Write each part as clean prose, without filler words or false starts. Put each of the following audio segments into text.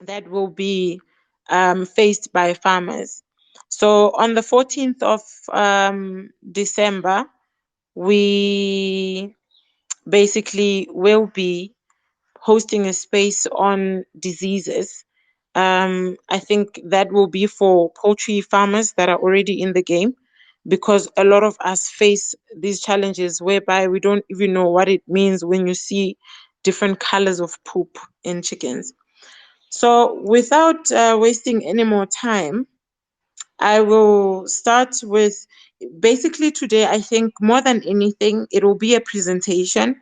that will be faced by farmers. So on the 14th of December, we basically will be hosting a space on diseases. I think that will be for poultry farmers that are already in the game, because a lot of us face these challenges whereby we don't even know what it means when you see different colors of poop in chickens. So, without wasting any more time, I will start with basically today. I think more than anything, it will be a presentation.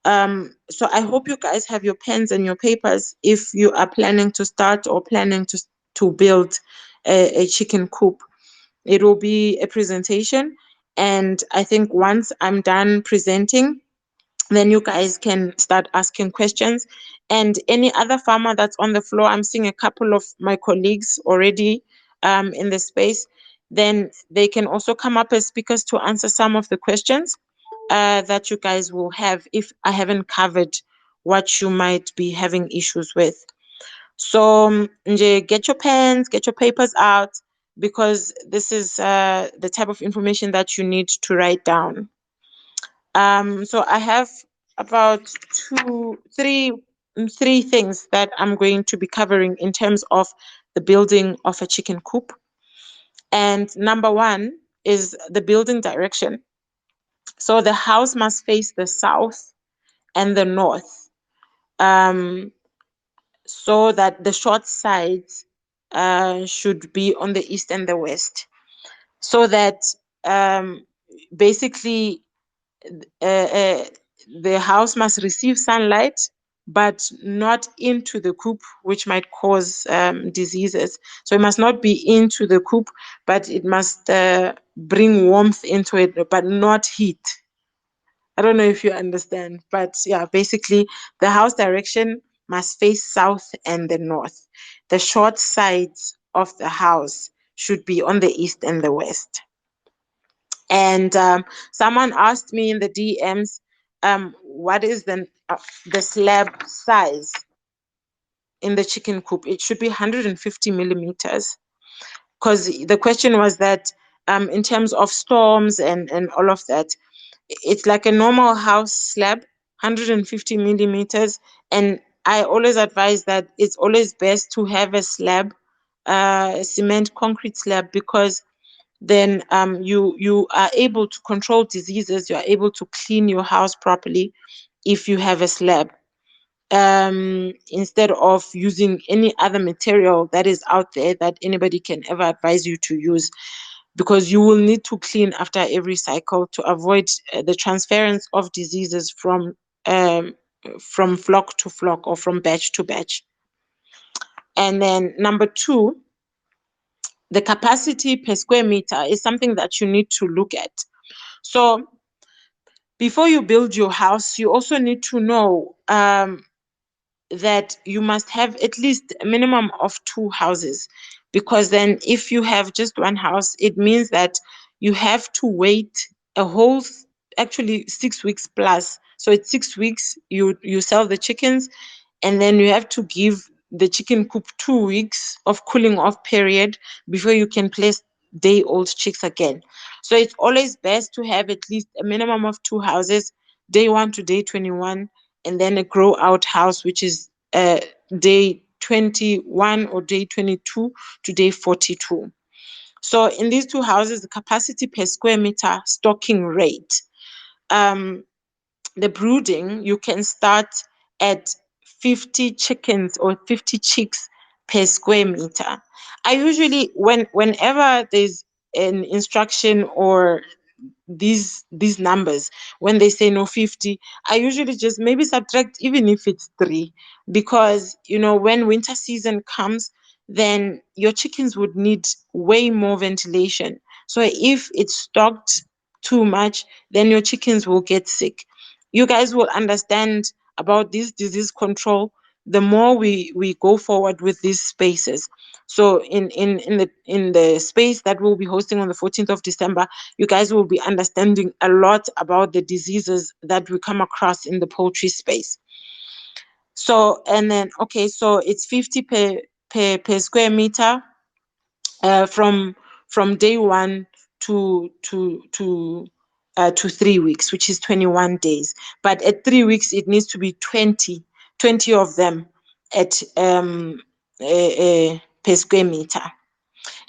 So I hope you guys have your pens and your papers if you are planning to start or planning to build a chicken coop. It will be a presentation, and I think once I'm done presenting, then you guys can start asking questions. And any other farmer that's on the floor, I'm seeing a couple of my colleagues already in the space, then they can also come up as speakers to answer some of the questions that you guys will have if I haven't covered what you might be having issues with. So, nje, get your pens, get your papers out, because this is the type of information that you need to write down. So I have about three things that I'm going to be covering in terms of the building of a chicken coop. And number one is the building direction. So the house must face the south and the north, um, so that the short sides should be on the east and the west, so that um, basically uh, uh, the house must receive sunlight, but not into the coop, which might cause diseases. So it must not be into the coop, but it must bring warmth into it, but not heat. I don't know if you understand, but yeah, basically the house direction must face south and the north. The short sides of the house should be on the east and the west. And someone asked me in the DMs, what is the slab size in the chicken coop? It should be 150 millimeters, because the question was that in terms of storms and all of that, it's like a normal house slab, 150 millimeters. And I always advise that it's always best to have a slab, cement concrete slab, because then you are able to control diseases, you are able to clean your house properly if you have a slab, instead of using any other material that is out there that anybody can ever advise you to use, because you will need to clean after every cycle to avoid the transference of diseases from flock to flock or from batch to batch. And then number two, the capacity per square meter is something that you need to look at. So before you build your house, you also need to know that you must have at least a minimum of two houses, because then if you have just one house, it means that you have to wait a whole actually 6 weeks plus. So it's 6 weeks you sell the chickens, and then you have to give the chicken coop 2 weeks of cooling off period before you can place day old chicks again. So it's always best to have at least a minimum of two houses, day 1 to day 21, and then a grow out house, which is day 21 or day 22 to day 42. So in these two houses, the capacity per square meter stocking rate, um, the brooding, you can start at 50 chickens or 50 chicks per square meter. I usually, whenever there's an instruction or these numbers, when they say no 50, I usually just maybe subtract, even if it's 3, because when winter season comes, then your chickens would need way more ventilation. So if it's stocked too much, then your chickens will get sick. You guys will understand about this disease control the more we go forward with these spaces. So in the space that we'll be hosting on the 14th of December, you guys will be understanding a lot about the diseases that we come across in the poultry space. So, and then, okay, so it's 50 per square meter, from day one to 3 weeks, which is 21 days. But at 3 weeks, it needs to be 20 of them at per square meter.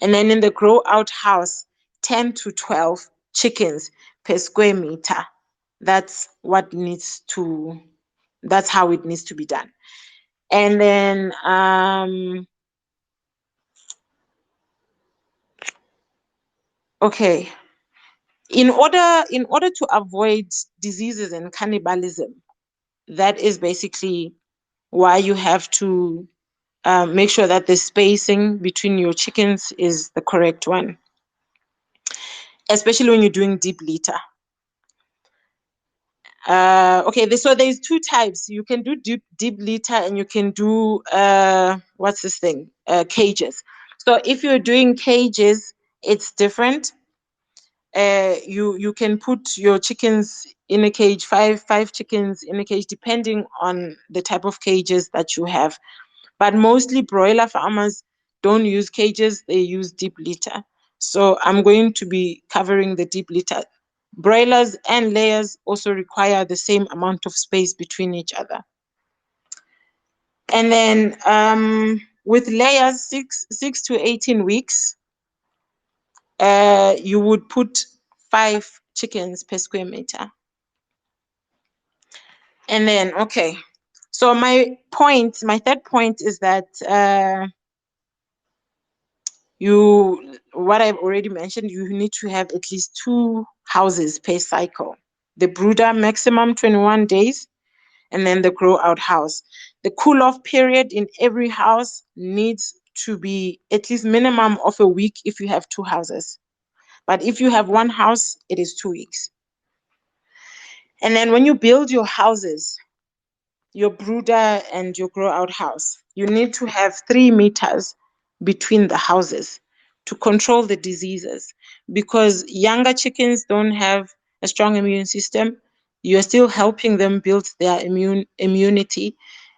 And then in the grow out house, 10 to 12 chickens per square meter. That's how it needs to be done. And then okay, in order to avoid diseases and cannibalism, that is basically why you have to make sure that the spacing between your chickens is the correct one, especially when you're doing deep litter. Okay, so there's two types. You can do deep litter, and you can do what's this thing? Cages. So if you're doing cages, it's different. You can put your chickens in a cage, five chickens in a cage, depending on the type of cages that you have. But mostly broiler farmers don't use cages, they use deep litter. So I'm going to be covering the deep litter. Broilers and layers also require the same amount of space between each other. And then with layers, 6 to 18 weeks, you would put 5 chickens per square meter. And then, okay, so my third point is that what I've already mentioned, you need to have at least 2 houses per cycle. The brooder maximum 21 days, and then the grow out house. The cool off period in every house needs to be at least minimum of a week if you have 2 houses. But if you have 1 house, it is 2 weeks. And then when you build your houses, your brooder and your grow out house, you need to have 3 meters between the houses to control the diseases, because younger chickens don't have a strong immune system. You're still helping them build their immunity.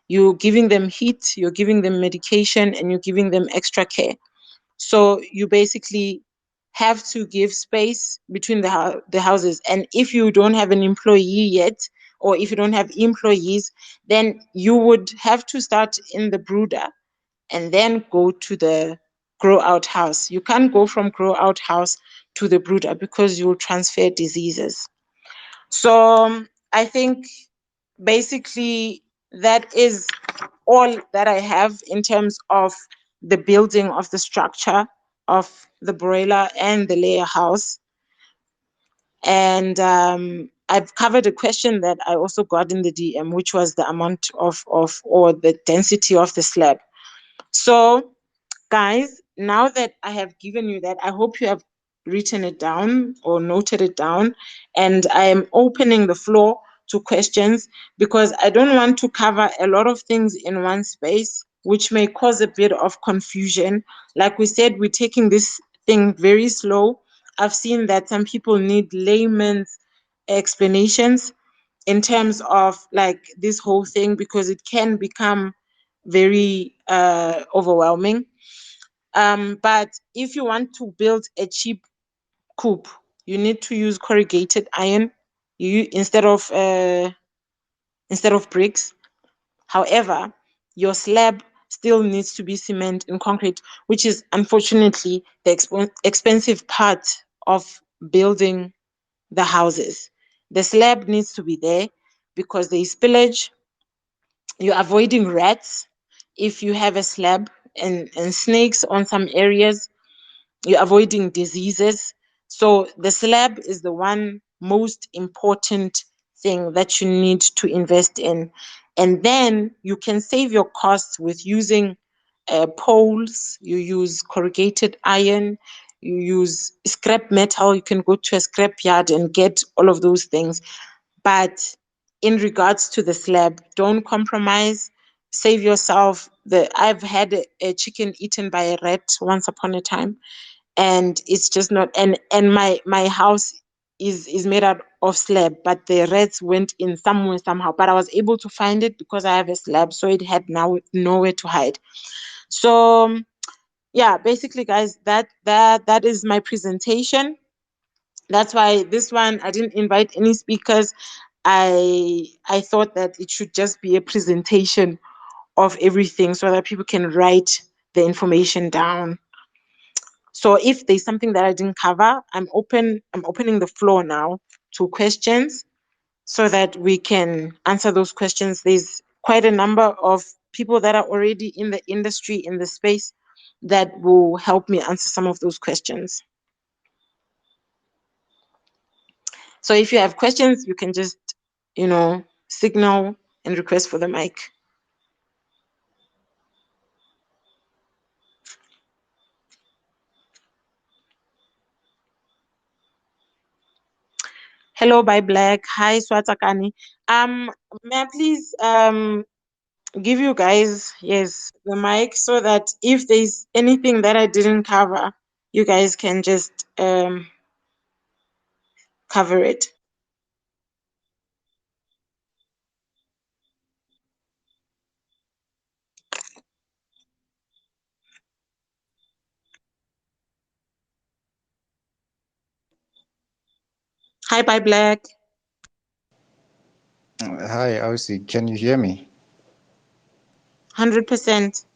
You're giving them heat, you're giving them medication, and you're giving them extra care. So you basically have to give space between the houses. And if you don't have an employee yet, or if you don't have employees, then you would have to start in the brooder and then go to the grow out house. You can't go from grow out house to the brooder because you'll transfer diseases. So I think basically that is all that I have in terms of the building of the structure of the broiler and the layer house. And I've covered a question that I also got in the DM, which was the amount of or the density of the slab. So guys, now that I have given you that, I hope you have written it down or noted it down. And I am opening the floor to questions, because I don't want to cover a lot of things in one space, which may cause a bit of confusion. Like we said, we're taking this thing very slow. I've seen that some people need layman's explanations in terms of like this whole thing, because it can become very overwhelming. But if you want to build a cheap coop, you need to use corrugated iron instead of bricks. However, your slab still needs to be cement and concrete, which is unfortunately the expensive part of building the houses. The slab needs to be there because there is spillage. You're avoiding rats if you have a slab, and snakes on some areas. You're avoiding diseases. So the slab is the one most important thing that you need to invest in. And then you can save your costs with using poles, you use corrugated iron, you use scrap metal. You can go to a scrap yard and get all of those things. But in regards to the slab, don't compromise. Save yourself. I've had a chicken eaten by a rat once upon a time, and it's just not. And my house is made out of slab, but the rats went in somewhere somehow. But I was able to find it because I have a slab, so it had now nowhere to hide. So yeah, basically, guys, that is my presentation. That's why this one I didn't invite any speakers. I thought that it should just be a presentation of everything so that people can write the information down. So if there's something that I didn't cover, I'm opening the floor now to questions so that we can answer those questions. There's quite a number of people that are already in the industry, in the space, that will help me answer some of those questions. So if you have questions, you can just, signal and request for the mic. Hello, by Black. Hi, Swatakani. May I please give you guys, yes, the mic so that if there's anything that I didn't cover, you guys can just cover it. Hi, by Black. Hi, Aussie. Can you hear me? 100%.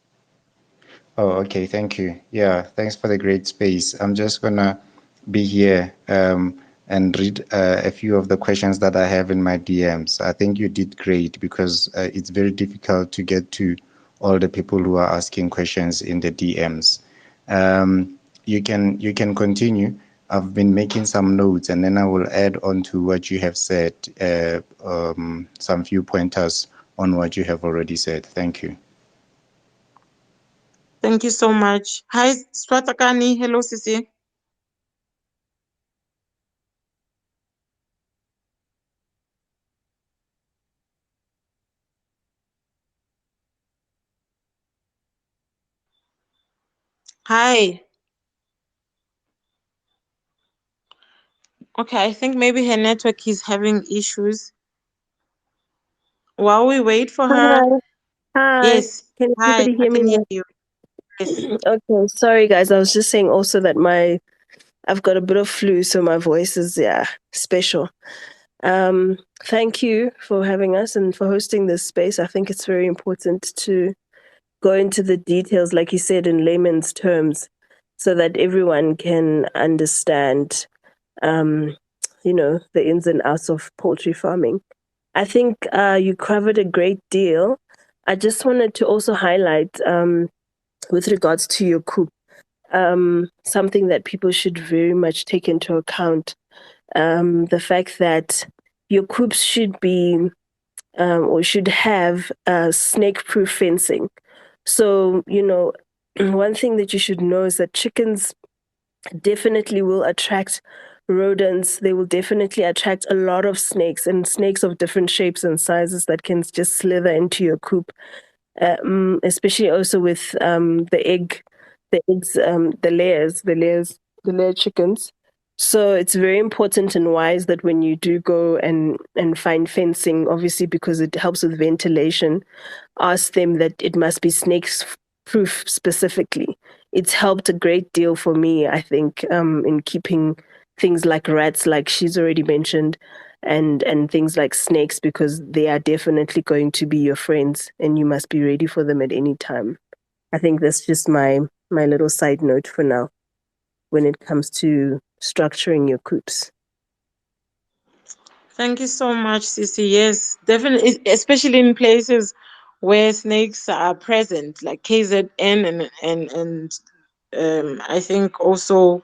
Oh, okay. Thank you. Yeah, thanks for the great space. I'm just gonna be here and read a few of the questions that I have in my DMs. I think you did great because it's very difficult to get to all the people who are asking questions in the DMs. You can continue. I've been making some notes, and then I will add on to what you have said, some few pointers on what you have already said. Thank you. Thank you so much. Hi, Swatakani. Hello, Sisi. Hi. Okay, I think maybe her network is having issues. While we wait for her, Hi. Hi. yes. Can Hi, everybody I hear me can hear now? you. Yes. Okay, sorry guys. I was just saying also that I've got a bit of flu, so my voice is special. Thank you for having us and for hosting this space. I think it's very important to go into the details, like you said, in layman's terms, so that everyone can understand the ins and outs of poultry farming. I think you covered a great deal. I just wanted to also highlight with regards to your coop, something that people should very much take into account, the fact that your coops should be or should have snake-proof fencing. So, one thing that you should know is that chickens definitely will attract rodents. They will definitely attract a lot of snakes and snakes of different shapes and sizes that can just slither into your coop. Especially also with the eggs, the layer chickens. So it's very important and wise that when you do go and find fencing, obviously because it helps with ventilation, ask them that it must be snakes proof specifically. It's helped a great deal for me, I think, in keeping things like rats, like she's already mentioned, and things like snakes, because they are definitely going to be your friends and you must be ready for them at any time. I think that's just my little side note for now when it comes to structuring your coops. Thank you so much, Sisi. Yes, definitely, especially in places where snakes are present, like KZN and I think also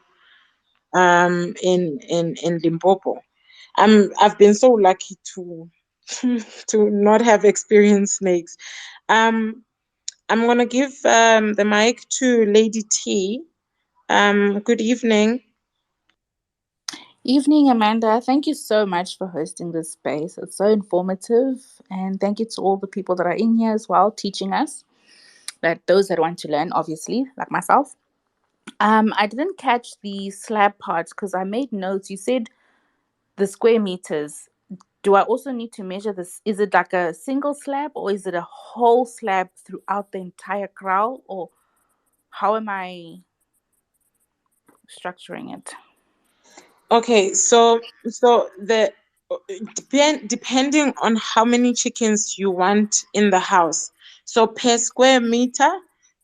in Limpopo. I've been so lucky to to not have experienced snakes. Um, I'm gonna give the mic to Lady T. Good evening. Evening, Amanda. Thank you so much for hosting this space. It's so informative. And thank you to all the people that are in here as well, teaching us. That those that want to learn, obviously, like myself. I didn't catch the slab parts because I made notes. You said the square meters, do I also need to measure this? Is it like a single slab or is it a whole slab throughout the entire kraal, or how am I structuring it? Okay, so the depending on how many chickens you want in the house. So per square meter,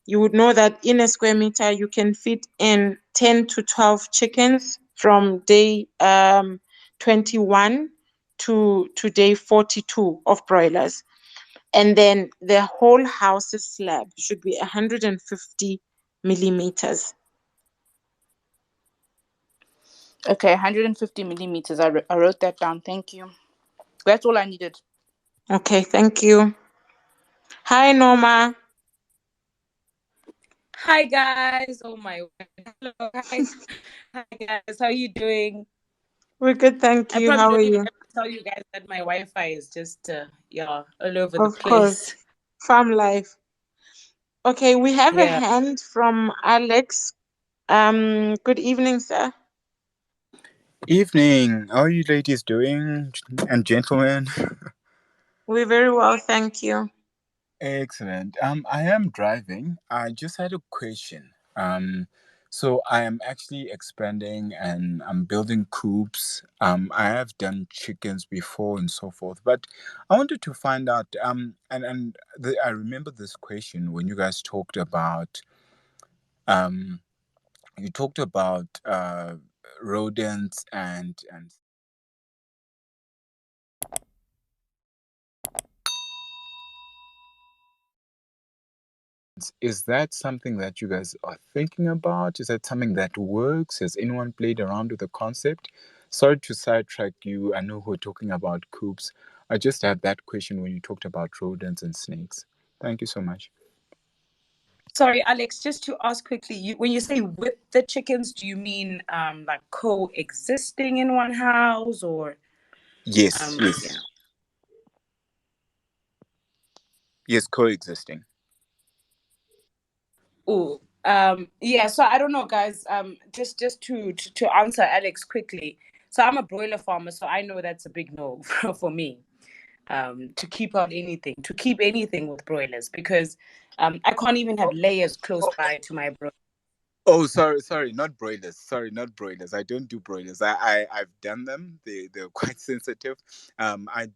you would know that in a square meter you can fit in 10 to 12 chickens from day 21 to day 42 of broilers. And then the whole house's slab should be 150 millimeters. Okay, 150 millimeters. I wrote that down. Thank you. That's all I needed. Okay, thank you. Hi, Norma. Hi guys. Oh my word. Hello. Hi. Hi guys. How are you doing? We're good, thank I you. probably How are don't even you? have to tell you guys that my Wi-Fi is just all over the Of course. place. Farm life. Okay, we have a Yeah. hand from Alex. Good evening, sir. Evening. How are you ladies doing? And gentlemen? We're very well, thank you. Excellent. I am driving. I just had a question. So I am actually expanding and I'm building coops. I have done chickens before and so forth, but I wanted to find out. I remember this question when you guys talked about. You talked about rodents and is that something that you guys are thinking about? Is that something that works? Has anyone played around with the concept? Sorry to sidetrack you. I know we're talking about coops. I just had that question when you talked about rodents and snakes. Thank you so much. Sorry, Alex, just to ask quickly, when you say with the chickens, do you mean like coexisting in one house or Yes, yeah. yes, coexisting. Oh, yeah, so I don't know, guys. Just to answer Alex quickly. So I'm a broiler farmer, so I know that's a big no for me. To keep anything with broilers, because I can't even have layers close by to my broiler. Oh, sorry, not broilers. Sorry, not broilers. I don't do broilers. I've done them. They're quite sensitive. I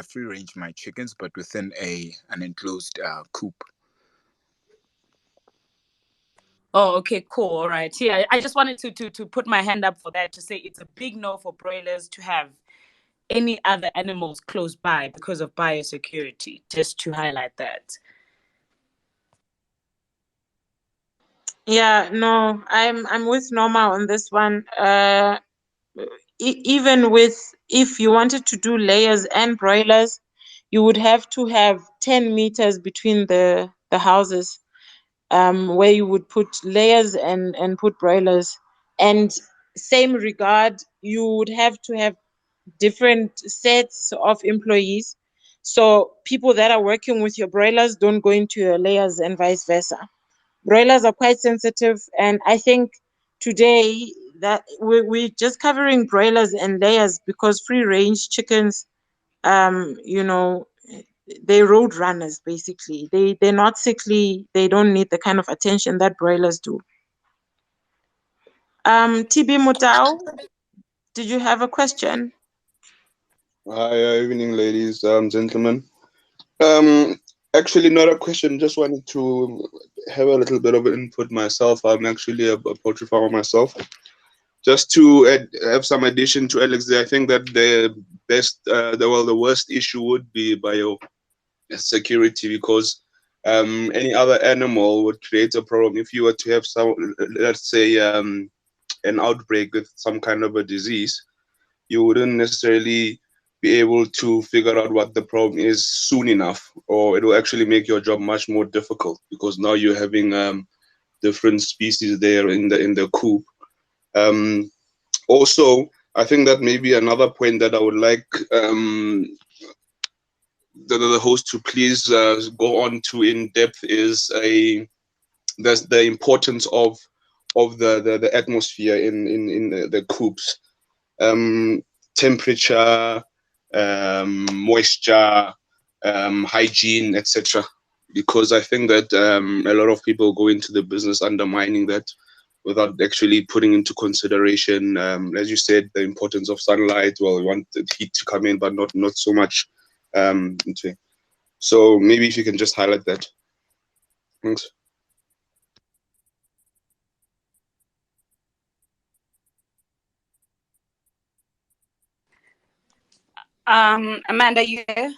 free range my chickens, but within an enclosed coop. Oh, okay, cool. All right. Yeah, I just wanted to put my hand up for that, to say it's a big no for broilers to have any other animals close by because of biosecurity, just to highlight that. Yeah, no, I'm with Norma on this one. Even with, if you wanted to do layers and broilers, you would have to have 10 meters between the houses, where you would put layers and put broilers. And same regard, you would have to have different sets of employees. So people that are working with your broilers don't go into your layers and vice versa. Broilers are quite sensitive, and I think today that we're just covering broilers and layers because free range chickens, you know, they're road runners basically. They're not sickly. They don't need the kind of attention that broilers do. TB Mutau, did you have a question? Hi, evening, ladies, gentlemen. Actually, not a question. Just wanted to have a little bit of input myself. I'm actually a poultry farmer myself. Just to have some addition to Alex, I think that the worst issue would be biosecurity, because any other animal would create a problem. If you were to have let's say, an outbreak with some kind of a disease, you wouldn't necessarily be able to figure out what the problem is soon enough, or it will actually make your job much more difficult, because now you're having different species there in the coop. Also, I think that maybe another point that I would like the host to please go on to in depth is the importance of the atmosphere in the coops. temperature, moisture, hygiene, etc. Because I think that a lot of people go into the business undermining that without actually putting into consideration, as you said, the importance of sunlight. Well, we want the heat to come in, but not so much. So maybe if you can just highlight that. Thanks. Amanda, you there?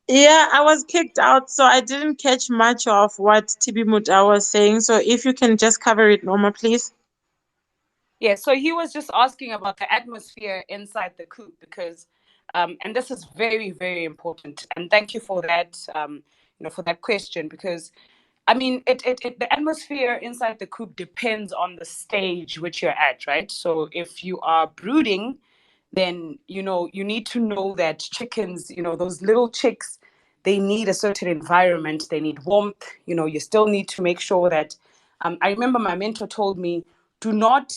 Yeah, I was kicked out, so I didn't catch much of what TB Muta was saying. So if you can just cover it normal, please. Yeah, so he was just asking about the atmosphere inside the coop because, and this is very, very important. And thank you for that, for that question because, I mean, the atmosphere inside the coop depends on the stage which you're at, right? So if you are brooding, then you need to know that chickens, those little chicks, they need a certain environment. They need warmth. You still need to make sure that. I remember my mentor told me, do not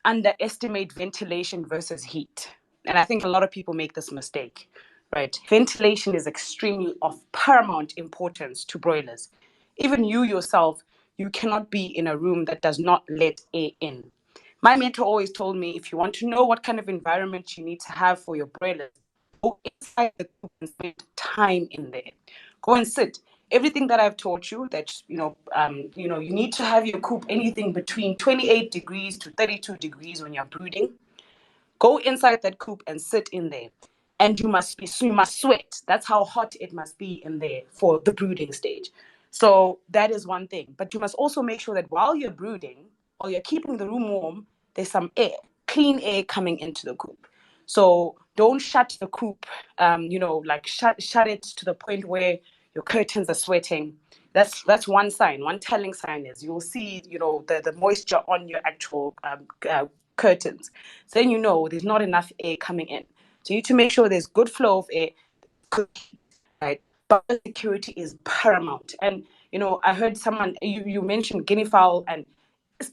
underestimate ventilation versus heat. And I think a lot of people make this mistake, right? Ventilation is extremely of paramount importance to broilers. Even you yourself, you cannot be in a room that does not let air in. My mentor always told me if you want to know what kind of environment you need to have for your broilers, go inside the coop and spend time in there. Go and sit. Everything that I've taught you, that you need to have your coop anything between 28 degrees to 32 degrees when you're brooding. Go inside that coop and sit in there. And you must sweat. That's how hot it must be in there for the brooding stage. So that is one thing. But you must also make sure that while you're brooding or you're keeping the room warm, there's some air, clean air coming into the coop. So don't shut the coop, shut it to the point where your curtains are sweating. That's one sign. One telling sign is you'll see, the moisture on your actual curtains. So then there's not enough air coming in. So you need to make sure there's good flow of air, right? Biosecurity is paramount. And I heard someone you mentioned guinea fowl, and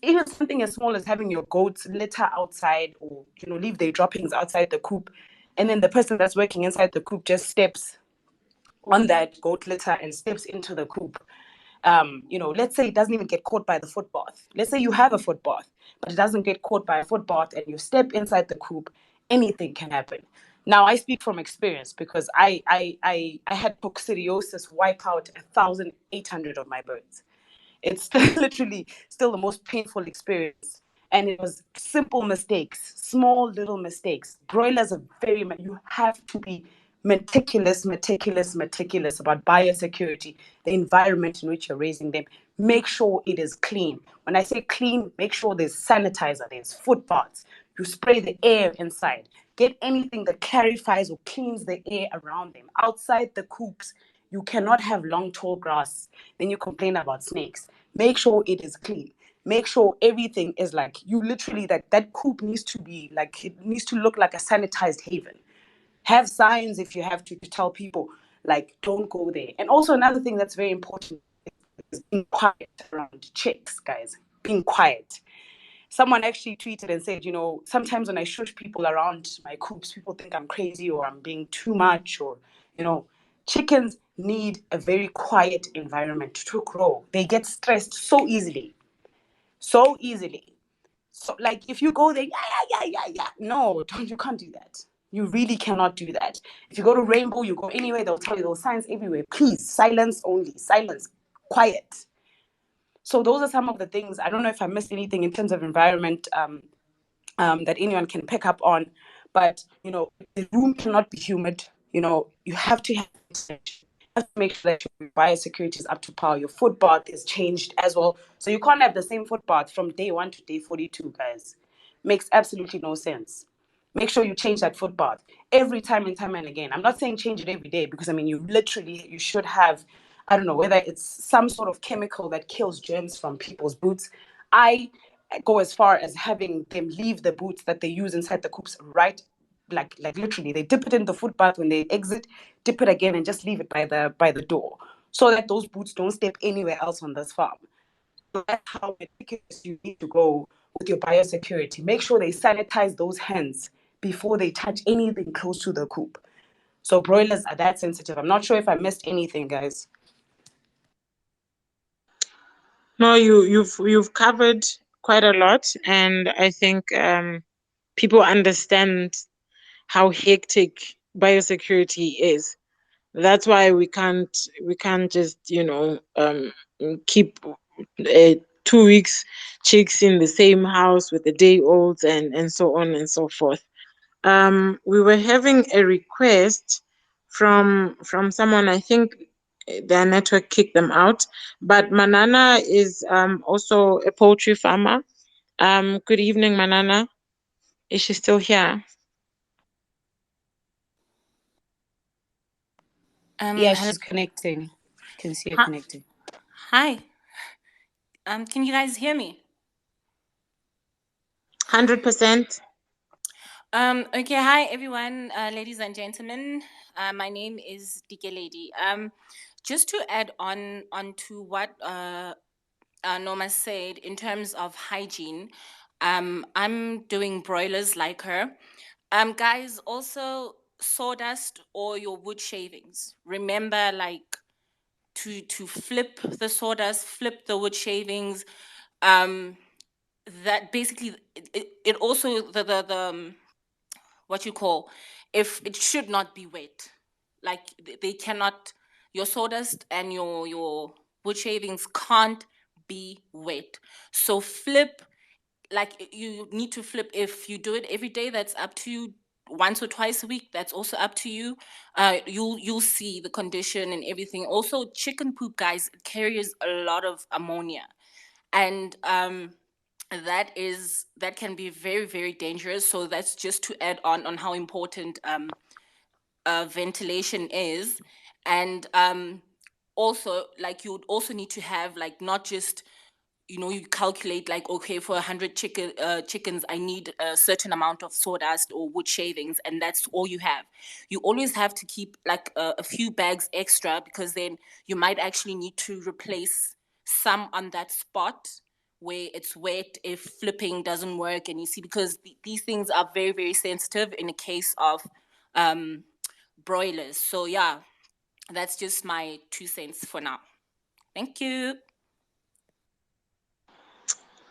even something as small as having your goats litter outside or leave their droppings outside the coop, and then the person that's working inside the coop just steps on that goat litter and steps into the coop. Let's say it doesn't even get caught by the foot bath. Let's say you have a foot bath, but it doesn't get caught by a foot bath and you step inside the coop, anything can happen. Now I speak from experience because I had coccidiosis wipe out 1,800 of my birds. It's literally still the most painful experience. And it was simple mistakes, small little mistakes. Broilers are you have to be meticulous about biosecurity, the environment in which you're raising them. Make sure it is clean. When I say clean, make sure there's sanitizer, there's foot baths. You spray the air inside. Get anything that clarifies or cleans the air around them. Outside the coops, you cannot have long, tall grass. Then you complain about snakes. Make sure it is clean. Make sure everything is you literally, that coop needs to be it needs to look like a sanitized haven. Have signs if you have to tell people, don't go there. And also another thing that's very important is being quiet around chicks, guys. Being quiet. Someone actually tweeted and said, sometimes when I shush people around my coops, people think I'm crazy or I'm being too much or, chickens need a very quiet environment to grow. They get stressed so easily. So easily. So if you go there, yeah. No, you can't do that. You really cannot do that. If you go to Rainbow, you go anywhere, they'll tell you those signs everywhere. Please, silence only. Silence. Quiet. So those are some of the things. I don't know if I missed anything in terms of environment that anyone can pick up on. But, the room cannot be humid. You have to make sure that your biosecurity is up to par. Your foot bath is changed as well. So you can't have the same foot bath from day 1 to day 42, guys. Makes absolutely no sense. Make sure you change that foot bath every time and again. I'm not saying change it every day because, you should have, I don't know, whether it's some sort of chemical that kills germs from people's boots. I go as far as having them leave the boots that they use inside the coops right, like literally, they dip it in the foot bath when they exit, dip it again, and just leave it by the door, so that those boots don't step anywhere else on this farm. So that's how meticulous you need to go with your biosecurity. Make sure they sanitize those hands before they touch anything close to the coop. So broilers are that sensitive. I'm not sure if I missed anything, guys. No, you've covered quite a lot, and I think people understand how hectic biosecurity is. That's why we can't just keep 2 weeks chicks in the same house with the day olds and so on and so forth. We were having a request from someone. I think their network kicked them out, but Manana is also a poultry farmer. Good evening, Manana. Is she still here? Yeah, Hello. she's connecting. Can see her Hi. connecting. Hi. Can you guys hear me? 100%. Okay. Hi, everyone, ladies and gentlemen. My name is Dike Lady. Just to add on to what Norma said in terms of hygiene, I'm doing broilers like her. Guys, also sawdust or your wood shavings. Remember, like to flip the sawdust, flip the wood shavings. That basically it also the what you call, if it should not be wet, like they cannot, your sawdust and your wood shavings can't be wet. So flip, like you need to flip. If you do it every day, that's up to you. Once or twice a week, that's also up to you. You'll see the condition and everything. Also, chicken poop, guys, it carries a lot of ammonia, and that can be very, very dangerous. So that's just to add on how important ventilation is. And also, like, you would also need to have, like, not just, you calculate, like, okay, for 100 chickens I need a certain amount of sawdust or wood shavings, and that's all you have. You always have to keep, like, a few bags extra, because then you might actually need to replace some on that spot where it's wet if flipping doesn't work. And you see, because these things are very, very sensitive in a case of broilers. So yeah, that's just my 2 cents for now. Thank you.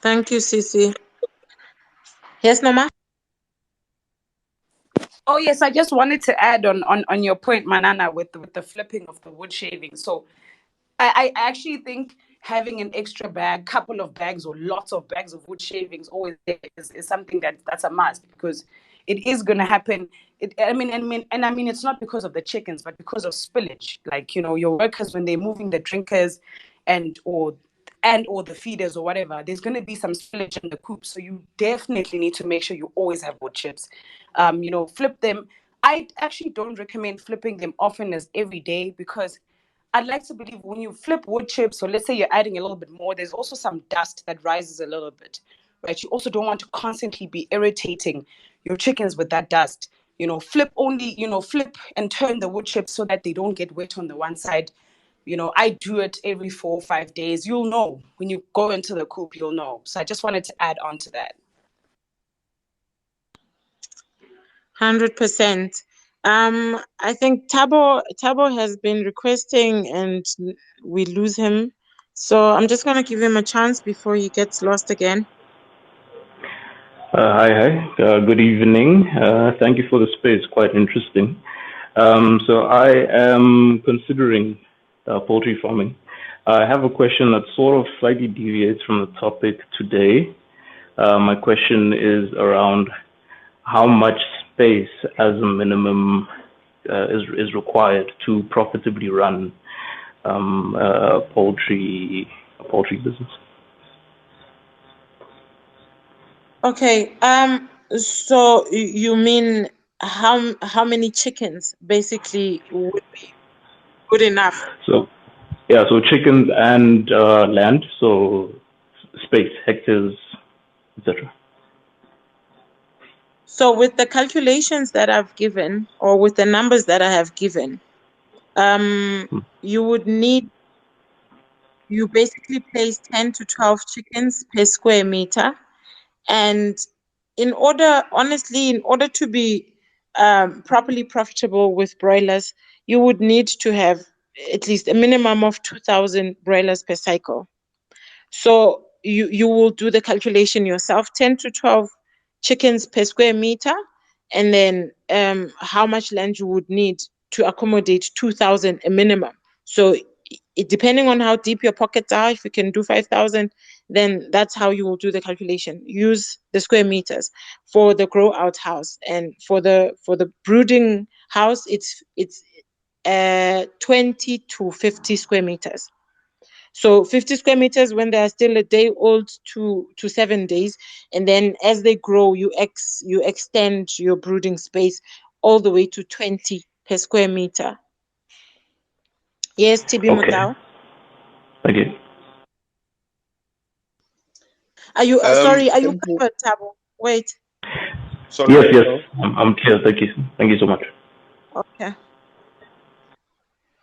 Thank you, Sisi. Yes, Norma? Oh yes, I just wanted to add on your point, Manana, with the flipping of the wood shaving. So I actually think having an extra bag, couple of bags or lots of bags of wood shavings always is something that's a must, because it is going to happen. I mean, it's not because of the chickens, but because of spillage. Like, your workers, when they're moving the drinkers and or the feeders or whatever, there's going to be some spillage in the coop. So you definitely need to make sure you always have wood chips. Flip them. I actually don't recommend flipping them often as every day, because I'd like to believe when you flip wood chips, so let's say you're adding a little bit more, there's also some dust that rises a little bit, right? You also don't want to constantly be irritating your chickens with that dust. Flip and turn the wood chips so that they don't get wet on the one side. I do it every 4 or 5 days. You'll know when you go into the coop, you'll know. So I just wanted to add on to that. 100%. I think Tabo has been requesting, and we lose him. So I'm just gonna give him a chance before he gets lost again. Hi. Good evening. Thank you for the space. Quite interesting. So I am considering poultry farming. I have a question that sort of slightly deviates from the topic today. My question is around how much space as a minimum is required to profitably run a poultry business. Okay. So you mean how many chickens basically would be good enough? So yeah, so chickens and land, so space, hectares, etc. So with the calculations that I've given, or with the numbers that I have given, you basically place 10 to 12 chickens per square meter. And honestly, in order to be properly profitable with broilers, you would need to have at least a minimum of 2,000 broilers per cycle. So you will do the calculation yourself, 10 to 12 chickens per square meter, and then how much land you would need to accommodate 2,000 a minimum. So depending on how deep your pockets are, if you can do 5,000, then that's how you will do the calculation. Use the square meters for the grow out house, and for the brooding house, it's 20 to 50 square meters. So 50 square meters when they are still a day old to 7 days, and then as they grow, you extend your brooding space all the way to 20 per square meter. Yes, TB Okay. Mutao. Thank you. Are you sorry? Are you Thank you. covered, Tabo? Wait. Sorry. Yes, yes. Hello? I'm clear. Thank you. Thank you so much. Okay.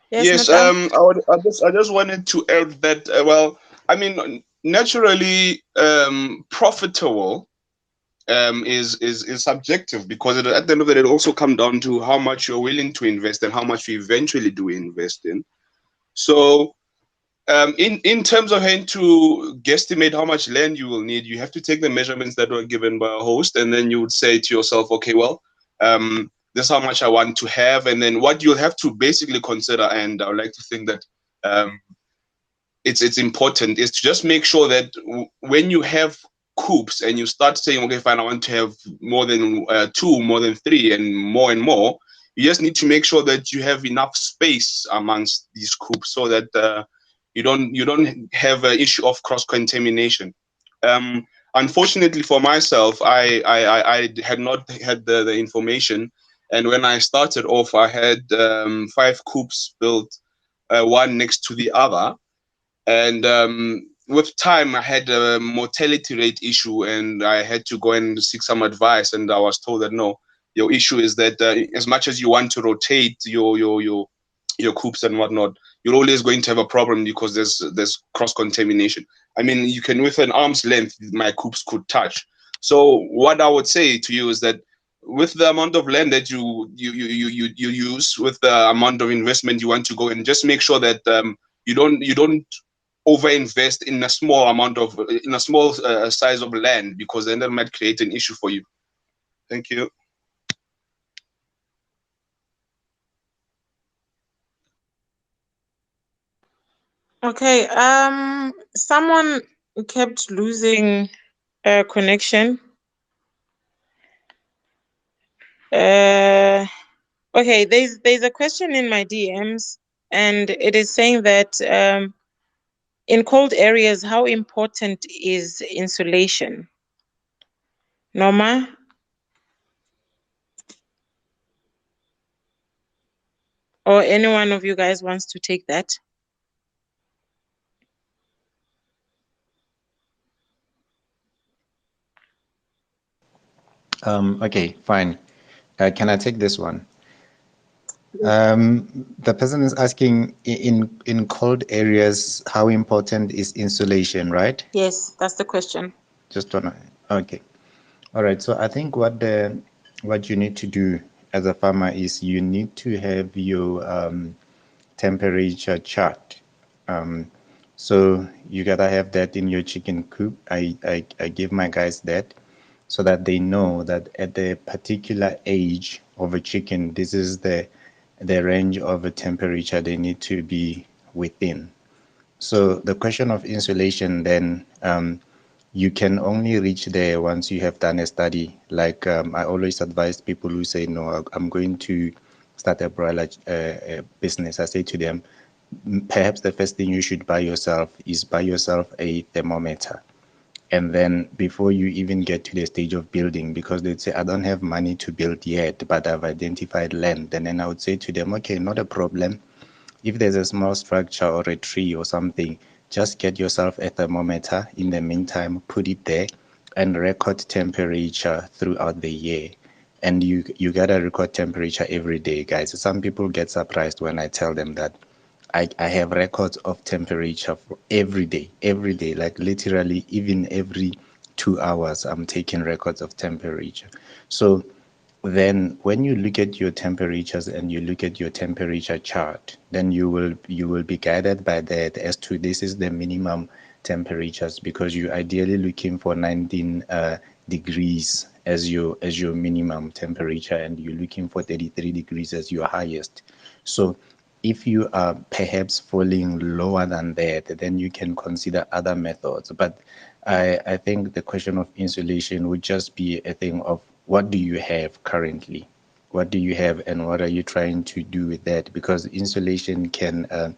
Yes, Yes. Mutao. I just wanted to add that. Well, I mean, naturally, profitable is subjective, because at the end of the day, it also comes down to how much you're willing to invest and how much you eventually do invest in. So, in terms of having to guesstimate how much land you will need, you have to take the measurements that were given by a host, and then you would say to yourself, okay, well, this is how much I want to have, and then what you'll have to basically consider, and I would like to think that it's important, is to just make sure that when you have coops and you start saying, okay, fine, I want to have more than two, more than three, and more, you just need to make sure that you have enough space amongst these coops, so that you don't have an issue of cross contamination. Unfortunately for myself, I had not had the information, and when I started off, I had 5 coops built, one next to the other, and with time I had a mortality rate issue, and I had to go and seek some advice, and I was told that no, your issue is that as much as you want to rotate your coops and whatnot, you're always going to have a problem, because there's cross contamination. I mean, you can, with an arm's length, my coops could touch. So what I would say to you is that with the amount of land that you use, with the amount of investment you want to go, and just make sure that you don't overinvest in a small size of land, because then that might create an issue for you. Thank you. Okay. Someone kept losing connection. Okay. There's a question in my DMs, and it is saying that in cold areas, how important is insulation? Norma, or any one of you guys wants to take that? Okay, fine. Can I take this one? The person is asking, in cold areas, how important is insulation, right? Yes, that's the question. Just wanna. Okay. All right. So I think what you need to do as a farmer is you need to have your temperature chart. So you gotta have that in your chicken coop. I give my guys that, so that they know that at the particular age of a chicken, this is the range of a temperature they need to be within. So the question of insulation, then you can only reach there once you have done a study. Like I always advise people who say, no, I'm going to start a broiler business. I say to them, perhaps the first thing you should buy yourself is buy yourself a thermometer. And then before you even get to the stage of building, because they'd say, I don't have money to build yet, but I've identified land. And then I would say to them, okay, not a problem. If there's a small structure or a tree or something, just get yourself a thermometer. In the meantime, put it there and record temperature throughout the year. And you gotta record temperature every day, guys. Some people get surprised when I tell them that I have records of temperature for every day, like literally even every 2 hours, I'm taking records of temperature. So then when you look at your temperatures and you look at your temperature chart, then you will be guided by that as to this is the minimum temperatures, because you're ideally looking for 19 degrees as your minimum temperature, and you're looking for 33 degrees as your highest. So if you are perhaps falling lower than that, then you can consider other methods. But I think the question of insulation would just be a thing of what do you have currently? What do you have and what are you trying to do with that? Because insulation can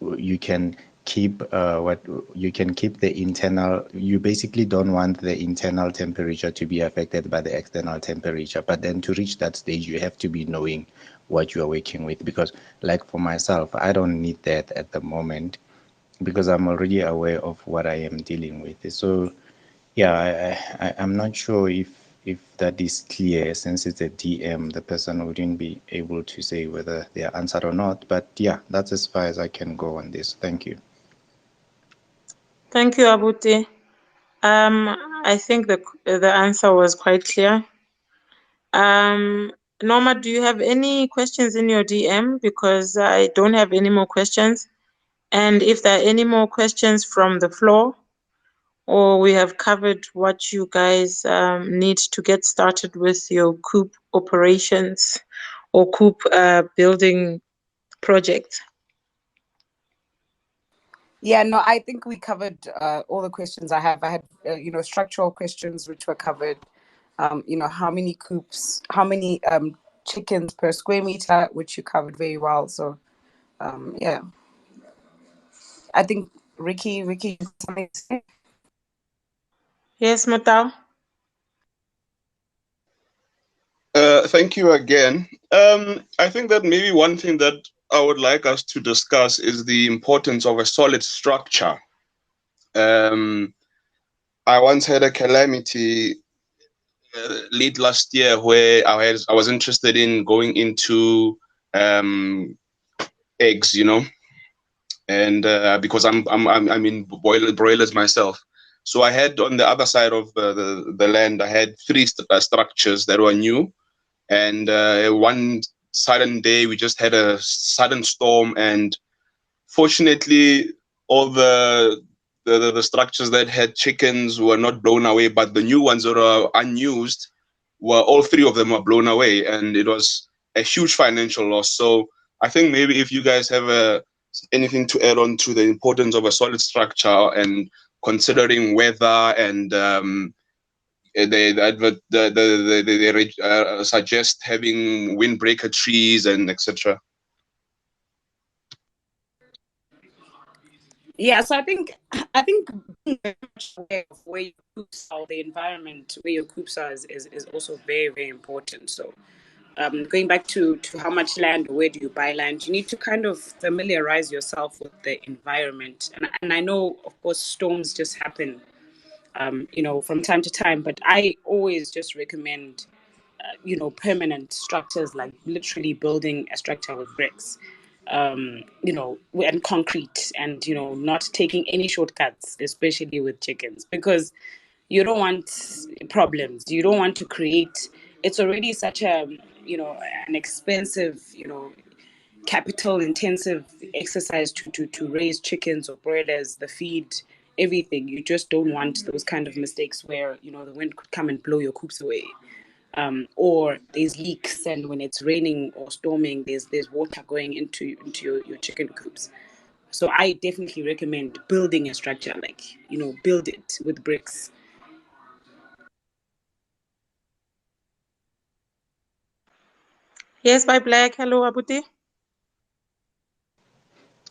you can keep what you can keep the internal, you basically don't want the internal temperature to be affected by the external temperature, but then to reach that stage you have to be knowing what you are working with. Because like for myself, I don't need that at the moment because I'm already aware of what I am dealing with. So yeah, I'm not sure if that is clear. Since it's a DM, the person wouldn't be able to say whether they are answered or not. But yeah, that's as far as I can go on this. Thank you. Thank you, Abute. I think the answer was quite clear. Norma, do you have any questions in your DM? Because I don't have any more questions. And if there are any more questions from the floor, or we have covered what you guys need to get started with your Coop operations or Coop building project. Yeah, no, I think we covered all the questions I have. I had, structural questions which were covered. How many coops, how many chickens per square meter, which you covered very well. So, yeah, I think Ricky, you have something to say? Yes, Matao? Thank you again. I think that maybe one thing that I would like us to discuss is the importance of a solid structure. I once had a calamity late last year where I was interested in going into eggs, and because I'm in broilers myself. So I had on the other side of the land, I had three structures that were new, and one sudden day we just had a sudden storm, and fortunately all the structures that had chickens were not blown away, but the new ones that are unused were, all three of them were blown away, and it was a huge financial loss. So I think maybe if you guys have anything to add on to the importance of a solid structure and considering weather and they suggest having windbreaker trees and etc. Yeah, so I think being very much aware of where your coops are, the environment where your coops are is also very, very important. So going back to how much land, where do you buy land, you need to kind of familiarize yourself with the environment. And I know, of course, storms just happen, from time to time, but I always just recommend, permanent structures, like literally building a structure with bricks, and concrete, and, not taking any shortcuts, especially with chickens, because you don't want problems. You don't want to create, it's already such a, an expensive, capital intensive exercise to raise chickens or broilers, the feed, everything. You just don't want those kind of mistakes where, the wind could come and blow your coops away. Or there's leaks, and when it's raining or storming, there's water going into your chicken coops. So I definitely recommend building a structure, like, build it with bricks. Yes, by Black. Hello, Abute.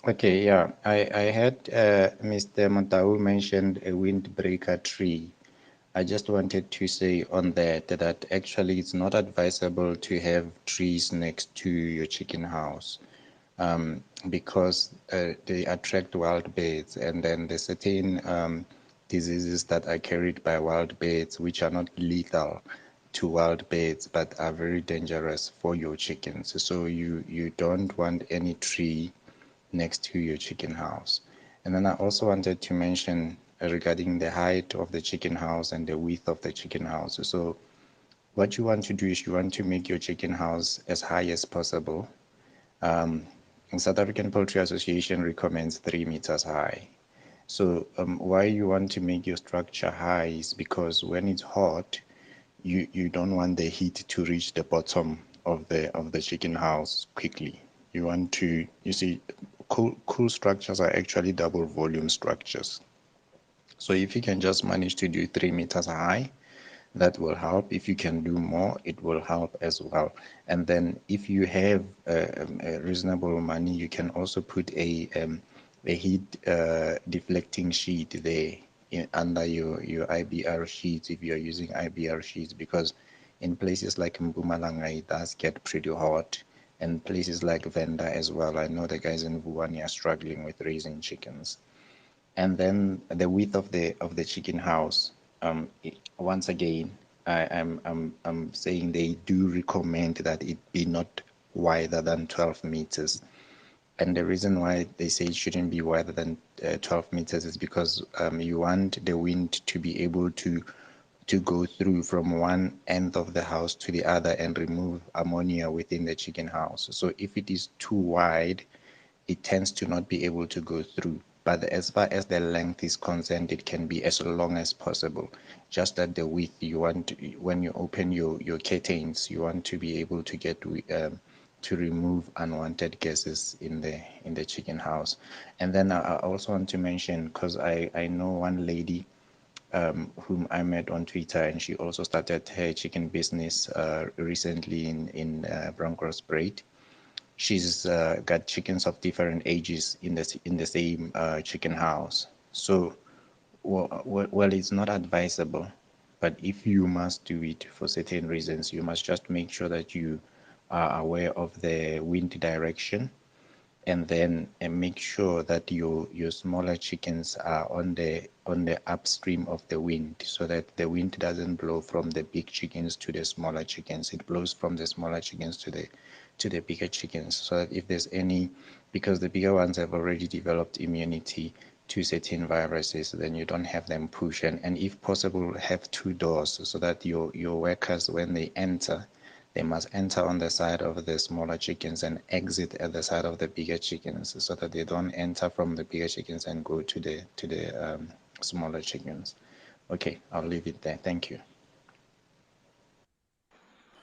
Okay, yeah, I had Mr. Montau mentioned a windbreaker tree. I just wanted to say on that actually it's not advisable to have trees next to your chicken house, because they attract wild birds, and then there's certain diseases that are carried by wild birds which are not lethal to wild birds but are very dangerous for your chickens. So you don't want any tree next to your chicken house. And then I also wanted to mention regarding the height of the chicken house and the width of the chicken house. So what you want to do is you want to make your chicken house as high as possible. South African Poultry Association recommends 3 meters high. So why you want to make your structure high is because when it's hot, you don't want the heat to reach the bottom of the chicken house quickly. You want to, you see, cool structures are actually double volume structures. So if you can just manage to do 3 meters high, that will help. If you can do more, it will help as well. And then if you have a reasonable money, you can also put a heat deflecting sheet there under your IBR sheets if you're using IBR sheets, because in places like Mpumalanga it does get pretty hot, and places like Venda as well. I know the guys in Vuwani are struggling with raising chickens. And then the width of the chicken house. Once again, I'm saying they do recommend that it be not wider than 12 meters. And the reason why they say it shouldn't be wider than 12 meters is because you want the wind to be able to go through from one end of the house to the other and remove ammonia within the chicken house. So if it is too wide, it tends to not be able to go through. But as far as the length is concerned, it can be as long as possible. Just that the width, you want to, when you open your curtains, you want to be able to get to remove unwanted gases in the chicken house. And then I also want to mention, because I know one lady whom I met on Twitter, and she also started her chicken business recently in Bronkhorstspruit. She's got chickens of different ages in the same chicken house. So, well, it's not advisable, but if you must do it for certain reasons, you must just make sure that you are aware of the wind direction, and then make sure that your smaller chickens are on the upstream of the wind, so that the wind doesn't blow from the big chickens to the smaller chickens. It blows from the smaller chickens to the bigger chickens, so that if there's any, because the bigger ones have already developed immunity to certain viruses, then you don't have them push. And if possible, have 2 doors, so that your workers, when they enter, they must enter on the side of the smaller chickens and exit at the side of the bigger chickens, so that they don't enter from the bigger chickens and go to the smaller chickens. Okay, I'll leave it there. Thank you.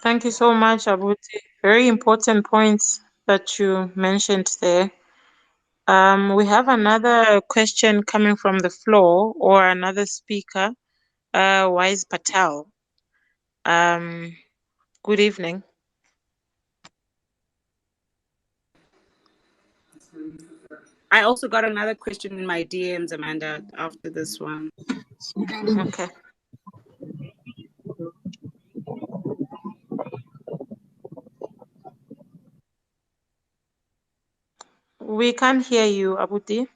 Thank you so much, Abuti. Very important points that you mentioned there. We have another question coming from the floor, or another speaker, Wise Patel. Good evening. I also got another question in my DMs, Amanda, after this one. Okay. We can't hear you, Abuti.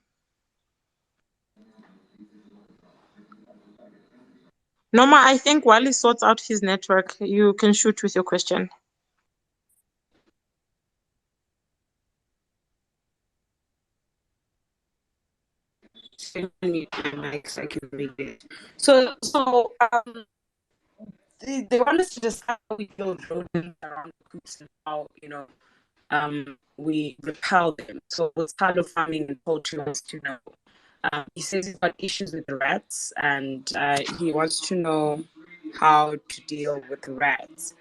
Norma, I think while he sorts out his network, you can shoot with your question. So they want us to discuss how we build rodents around the coops and how, we repel them. So with Scalo farming and poultry wants to know. He says he's got issues with the rats, and he wants to know how to deal with the rats.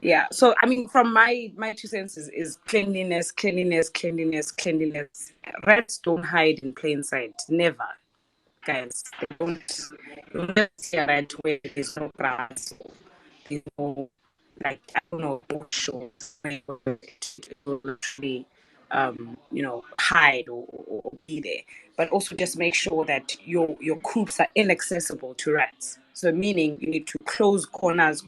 Yeah, so I mean, from my 2 cents is cleanliness, cleanliness, cleanliness, cleanliness. Rats don't hide in plain sight, never, guys. They don't just see a rat where there's no grass, or there's no, like, I don't know, bush or something, it will literally hide or be there. But also just make sure that your coops are inaccessible to rats. So meaning you need to close corners,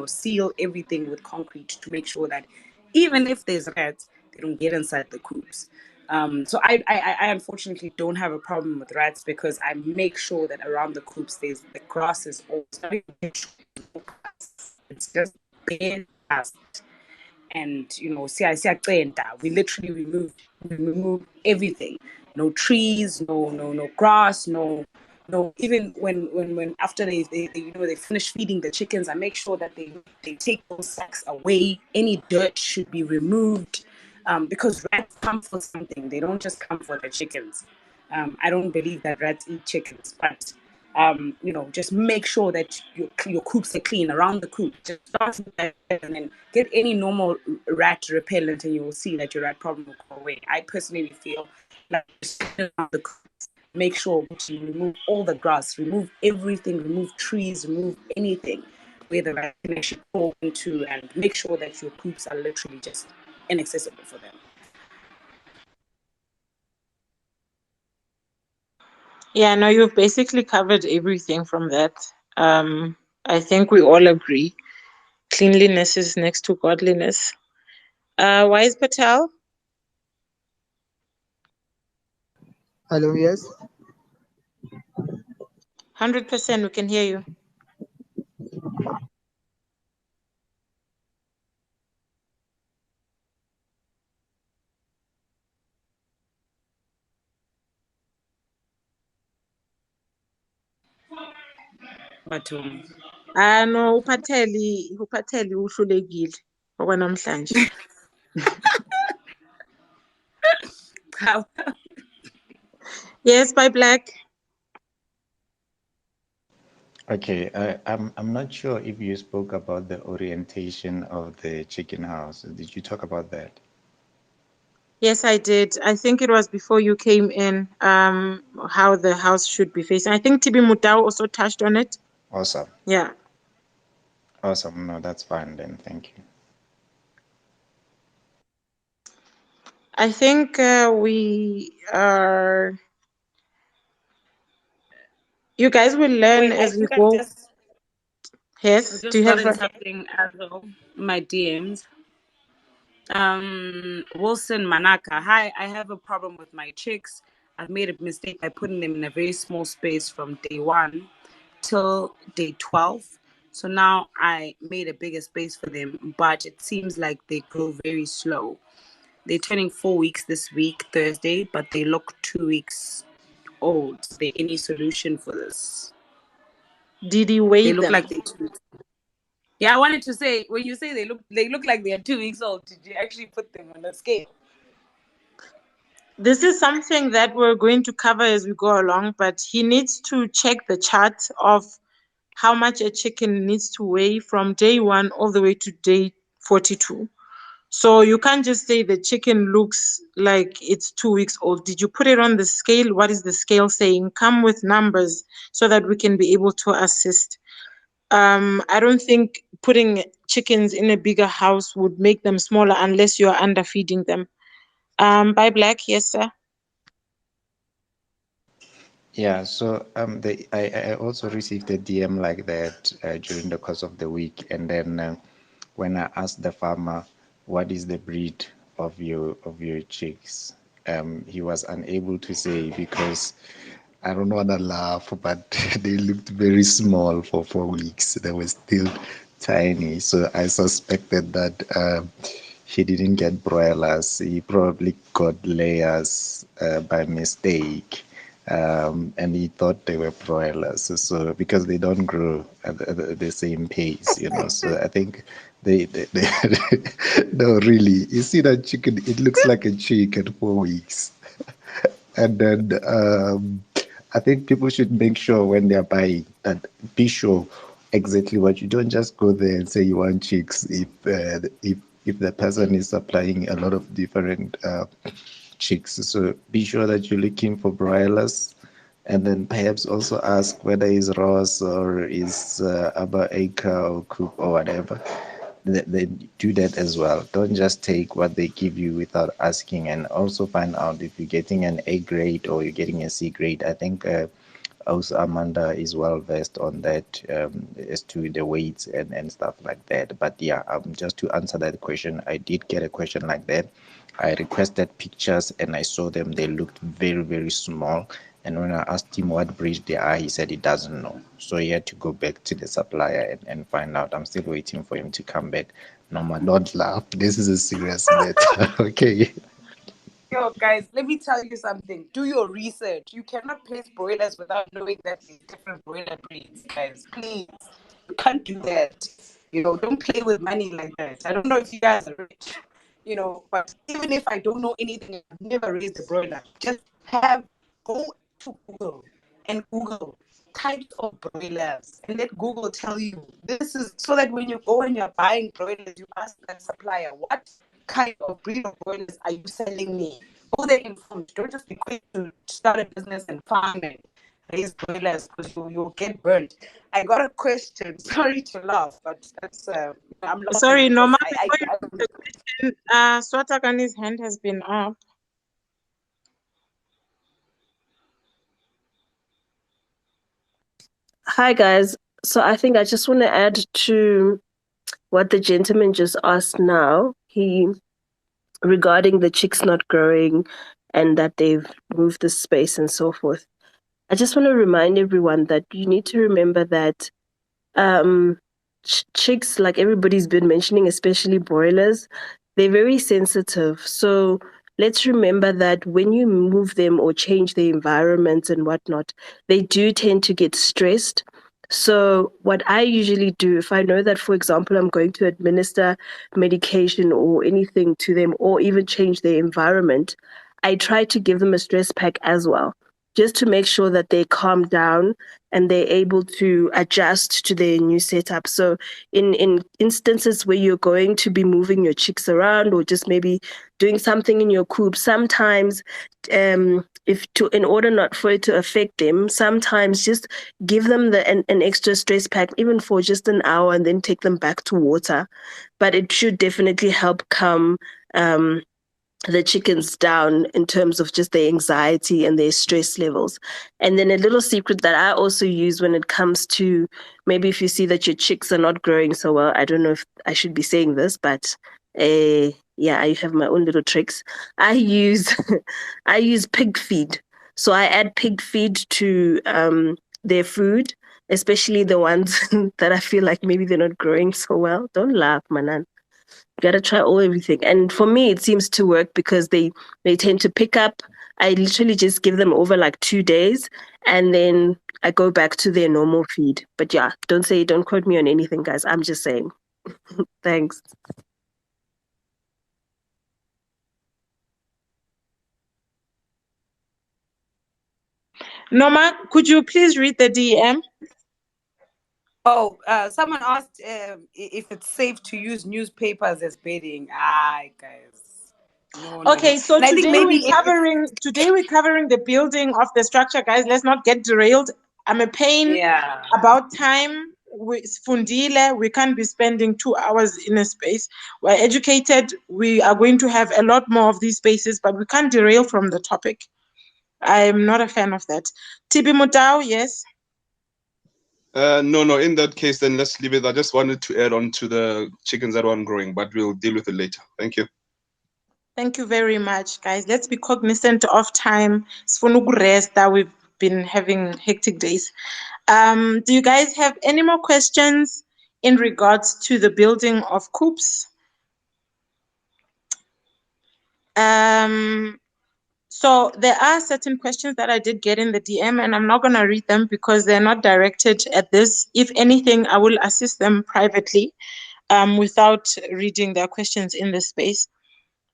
seal everything with concrete to make sure that even if there's rats, they don't get inside the coops. So I unfortunately don't have a problem with rats, because I make sure that around the coops the grass is always, it's just bare grass. And we literally remove everything. no trees, no grass, no. Even when after they they finish feeding the chickens, I make sure that they take those sacks away. Any dirt should be removed, because rats come for something. They don't just come for the chickens. I don't believe that rats eat chickens, but just make sure that your coops are clean around the coop. Just start with that and then get any normal rat repellent, and you will see that your rat problem will go away. I personally feel like just clean around the coops. Make sure that you remove all the grass, remove everything, remove trees, remove anything where the rat can actually fall into, and make sure that your coops are literally just inaccessible for them. Yeah, no, you've basically covered everything from that. I think we all agree. Cleanliness is next to godliness. Wise Patel? Hello, yes. 100%, we can hear you. But No, uphatheli uhlulekile okwanamhlanje. how Yes, by Black. Okay, I'm not sure if you spoke about the orientation of the chicken house. Did you talk about that? Yes, I did. I think it was before you came in, how the house should be facing. I think Tibi Mutau also touched on it. Awesome. Yeah. Awesome. No, that's fine then. Thank you. I think we are. You guys will learn wait, I as we think I've go. just Yes. Do you have spotted something as well. My DMs. Wilson Manaka. Hi, I have a problem with my chicks. I've made a mistake by putting them in a very small space from day 1 till day 12. So now I made a bigger space for them, but it seems like they grow very slow. They're turning 4 weeks this week, Thursday, but they look 2 weeks old. Is there any solution for this? Did he weigh They look them? like they're 2 weeks. Yeah, I wanted to say, when you say they look like they're 2 weeks old, did you actually put them on a scale? This is something that we're going to cover as we go along, but he needs to check the chart of how much a chicken needs to weigh from day 1 all the way to day 42. So you can't just say the chicken looks like it's 2 weeks old. Did you put it on the scale? What is the scale saying? Come with numbers so that we can be able to assist. I don't think putting chickens in a bigger house would make them smaller unless you're underfeeding them. By Black, yes, sir. Yeah, so I also received a DM like that during the course of the week, and then when I asked the farmer what is the breed of your chicks, he was unable to say because I don't want to laugh, but they looked very small for 4 weeks. They were still tiny, so I suspected that he didn't get broilers. He probably got layers by mistake. And he thought they were broilers, so because they don't grow at the same pace, So I think they no, really. You see that chicken? It looks like a chick at 4 weeks, and then I think people should make sure when they're buying that be sure exactly what you don't just go there and say you want chicks if the person is supplying a lot of different chicks. So be sure that you're looking for broilers, and then perhaps also ask whether it's Ross or is Abba Acre or Coop or whatever. They do that as well. Don't just take what they give you without asking, and also find out if you're getting an A grade or you're getting a C grade. I think also Amanda is well versed on that as to the weights and stuff like that. But yeah, just to answer that question, I did get a question like that. I requested pictures and I saw them. They looked very, very small. And when I asked him what breed they are, he said he doesn't know. So he had to go back to the supplier and find out. I'm still waiting for him to come back. No, man, don't laugh. This is a serious matter. Okay. Yo, guys, let me tell you something. Do your research. You cannot place broilers without knowing that there's different broiler breeds, guys. Please. You can't do that. Don't play with money like that. I don't know if you guys are rich, but even if I don't know anything, I've never raised a broiler. Just go to Google and Google types of broilers and let Google tell you this is so that when you go and you're buying broilers, you ask that supplier, what kind of breed of broilers are you selling me? Go there informed. Don't just be quick to start a business and farm and raise broilers because you'll get burnt. I got a question. Sorry to laugh, but that's I'm laughing Sorry, because Norma, I before you ask the question, Swatagani's hand has been up. Hi, guys. So I think I just want to add to what the gentleman just asked now. Regarding the chicks not growing and that they've moved the space and so forth. I just want to remind everyone that you need to remember that chicks, like everybody's been mentioning, especially broilers, they're very sensitive. So let's remember that when you move them or change the environment and whatnot, they do tend to get stressed. So what I usually do, if I know that, for example, I'm going to administer medication or anything to them or even change their environment, I try to give them a stress pack as well, just to make sure that they calm down and they're able to adjust to their new setup. So in instances where you're going to be moving your chicks around or just maybe doing something in your coop, sometimes in order not for it to affect them, sometimes just give them an extra stress pack, even for just an hour, and then take them back to water. But it should definitely help calm the chickens down in terms of just their anxiety and their stress levels. And then a little secret that I also use when it comes to maybe if you see that your chicks are not growing so well, I don't know if I should be saying this, but yeah, I have my own little tricks. I use I use pig feed. So I add pig feed to their food, especially the ones that I feel like maybe they're not growing so well. Don't laugh, manan. Gotta try everything. And for me, it seems to work because they tend to pick up. I literally just give them over like 2 days, and then I go back to their normal feed. But yeah, don't quote me on anything, guys. I'm just saying. Thanks. Norma, could you please read the DM? Oh, someone asked if it's safe to use newspapers as bedding. Guys, no. Okay, so And I think maybe today we're covering the building of the structure, guys. Let's not get derailed. I'm a pain about time. With Fundile, we can't be spending 2 hours in a space. We're educated. We are going to have a lot more of these spaces, but we can't derail from the topic. I'm not a fan of that. Tibi Mutau, yes. No. In that case, then let's leave it. I just wanted to add on to the chickens that weren't growing, but we'll deal with it later. Thank you. Thank you very much, guys. Let's be cognizant of time. Rest that we've been having hectic days. Do you guys have any more questions in regards to the building of coops? So there are certain questions that I did get in the DM, and I'm not going to read them because they're not directed at this. If anything, I will assist them privately without reading their questions in the space.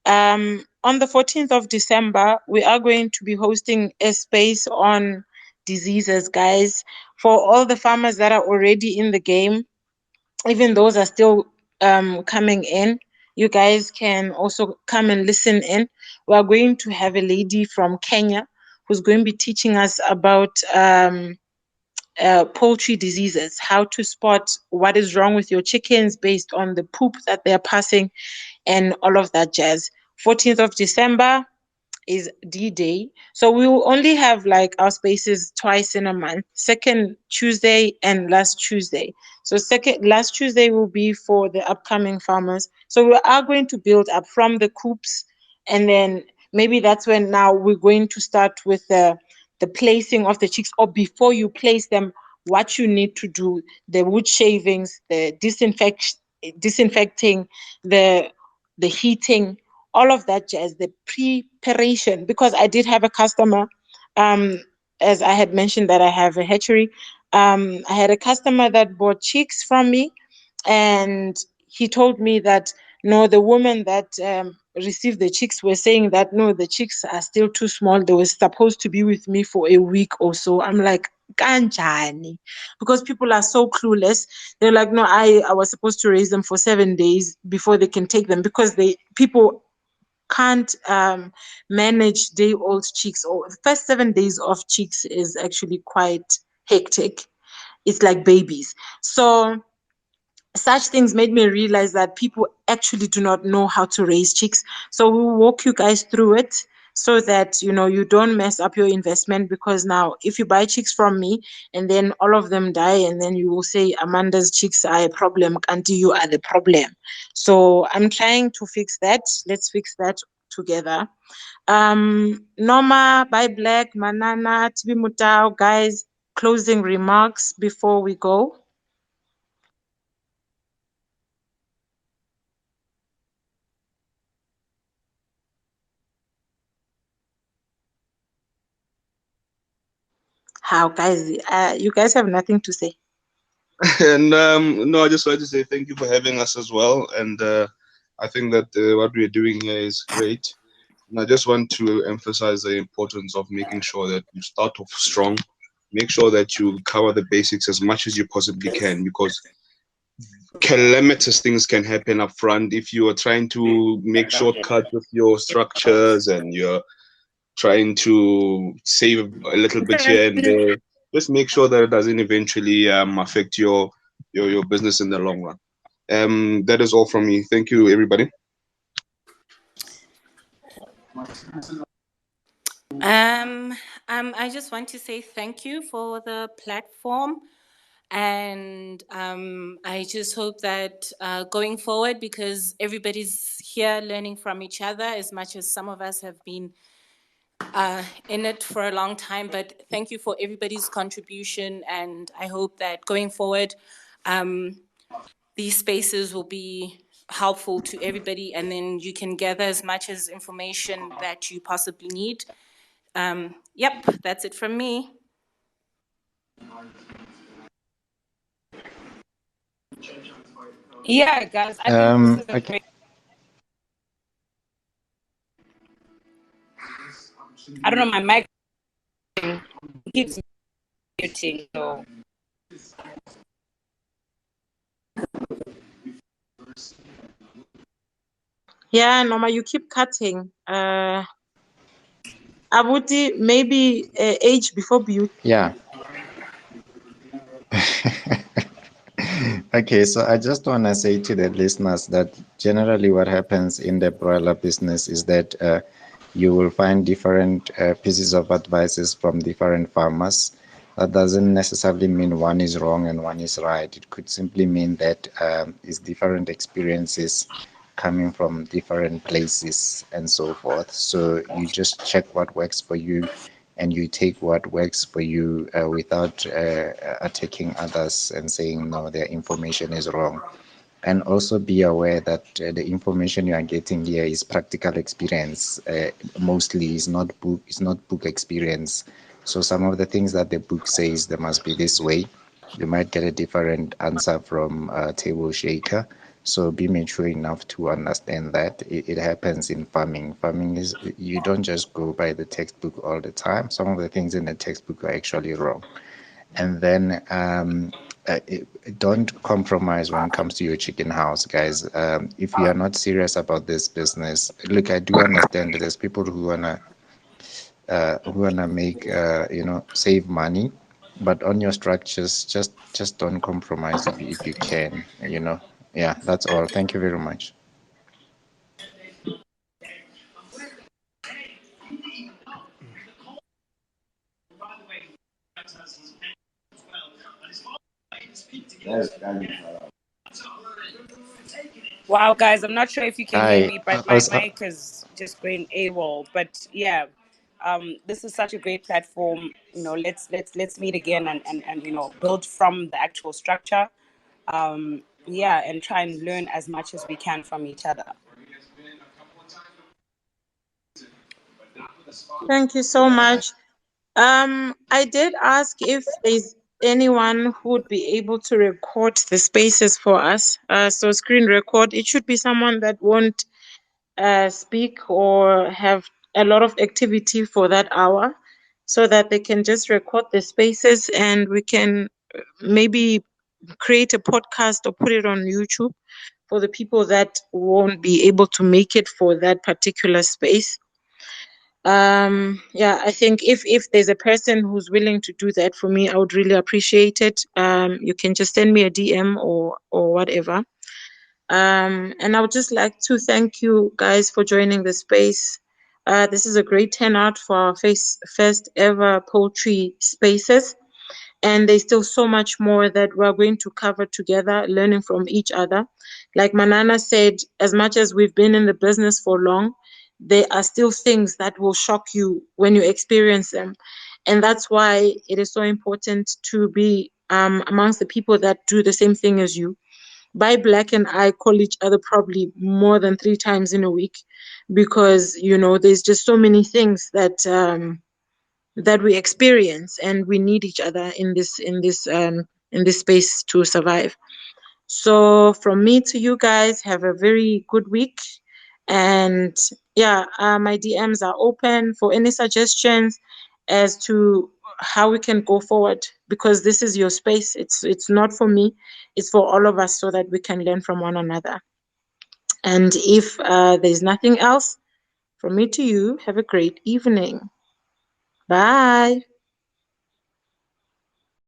On the 14th of December, we are going to be hosting a space on diseases, guys. For all the farmers that are already in the game, even those are still coming in, you guys can also come and listen in. We are going to have a lady from Kenya who's going to be teaching us about poultry diseases, how to spot what is wrong with your chickens based on the poop that they're passing and all of that jazz. 14th of December is D-Day. So we will only have like our spaces twice in a month, second Tuesday and last Tuesday. So last Tuesday will be for the upcoming farmers. So we are going to build up from the coops, and then maybe that's when now we're going to start with the placing of the chicks, or before you place them, what you need to do, the wood shavings, the disinfecting, the heating, all of that jazz, the preparation, because I did have a customer, as I had mentioned that I have a hatchery. I had a customer that bought chicks from me, and he told me that no, the woman that received the chicks were saying that no, the chicks are still too small. They were supposed to be with me for a week or so. I'm like, kanjani, because people are so clueless. They're like, no, I was supposed to raise them for 7 days before they can take them, because people can't manage day-old chicks, or the first 7 days of chicks is actually quite hectic. It's like babies. So such things made me realize that people actually do not know how to raise chicks. So we'll walk you guys through it so that you don't mess up your investment, because now if you buy chicks from me and then all of them die, and then you will say Amanda's chicks are a problem, Auntie, you are the problem. So I'm trying to fix that. Let's fix that together. Norma, Bye Black, Manana, Tibi Mutao, guys, closing remarks before we go. How, guys? You guys have nothing to say. And no, I just wanted to say thank you for having us as well. And I think that what we're doing here is great. And I just want to emphasize the importance of making sure that you start off strong. Make sure that you cover the basics as much as you possibly can, because calamitous things can happen up front if you are trying to make shortcuts with your structures and you're trying to save a little bit here and there. Just make sure that it doesn't eventually affect your business in the long run. That is all from me. Thank you, everybody. I just want to say thank you for the platform, and I just hope that going forward, because everybody's here learning from each other, as much as some of us have been in it for a long time, but thank you for everybody's contribution, and I hope that going forward, these spaces will be helpful to everybody, and then you can gather as much as information that you possibly need. Yep, that's it from me. Yeah, guys, I think this is a Okay. great. I don't know, my mic keeps muting, so. Yeah, Norma, you keep cutting. Abuti, maybe age before beauty. Yeah. Okay, so I just want to say to the listeners that generally what happens in the broiler business is that you will find different pieces of advices from different farmers. That doesn't necessarily mean one is wrong and one is right. It could simply mean that it's different experiences coming from different places and so forth. So you just check what works for you and you take what works for you without attacking others and saying, no, their information is wrong. And also be aware that the information you are getting here is practical experience. Mostly is not book experience. So some of the things that the book says they must be this way, you might get a different answer from a table shaker. So be mature enough to understand that it happens in farming. Farming is, you don't just go by the textbook all the time. Some of the things in the textbook are actually wrong. And then don't compromise when it comes to your chicken house, guys. If you are not serious about this business, look, I do understand that there's people who wanna make save money, but on your structures, just don't compromise if you can. Yeah, that's all. Thank you very much. Wow, guys, I'm not sure if you can hear Hi. me, but my mic is just going AWOL. But yeah, this is such a great platform. Let's meet again and build from the actual structure. Yeah, and try and learn as much as we can from each other. Thank you so much. I did ask if there's anyone who would be able to record the spaces for us. So screen record. It should be someone that won't speak or have a lot of activity for that hour, so that they can just record the spaces and we can maybe create a podcast or put it on YouTube for the people that won't be able to make it for that particular space. Yeah, I think if there's a person who's willing to do that for me, I would really appreciate it. You can just send me a DM or whatever. And I would just like to thank you guys for joining the space. This is a great turnout for our first ever poultry spaces. And there's still so much more that we're going to cover together, learning from each other. Like Manana said, as much as we've been in the business for long, there are still things that will shock you when you experience them. And that's why it is so important to be amongst the people that do the same thing as you. Black and I call each other probably more than 3 times in a week, because there's just so many things that we experience, and we need each other in this space to survive. So from me to you guys, have a very good week. And yeah, my DMs are open for any suggestions as to how we can go forward, because this is your space. It's not for me, it's for all of us, so that we can learn from one another. And if there's nothing else from me to you, have a great evening. Bye.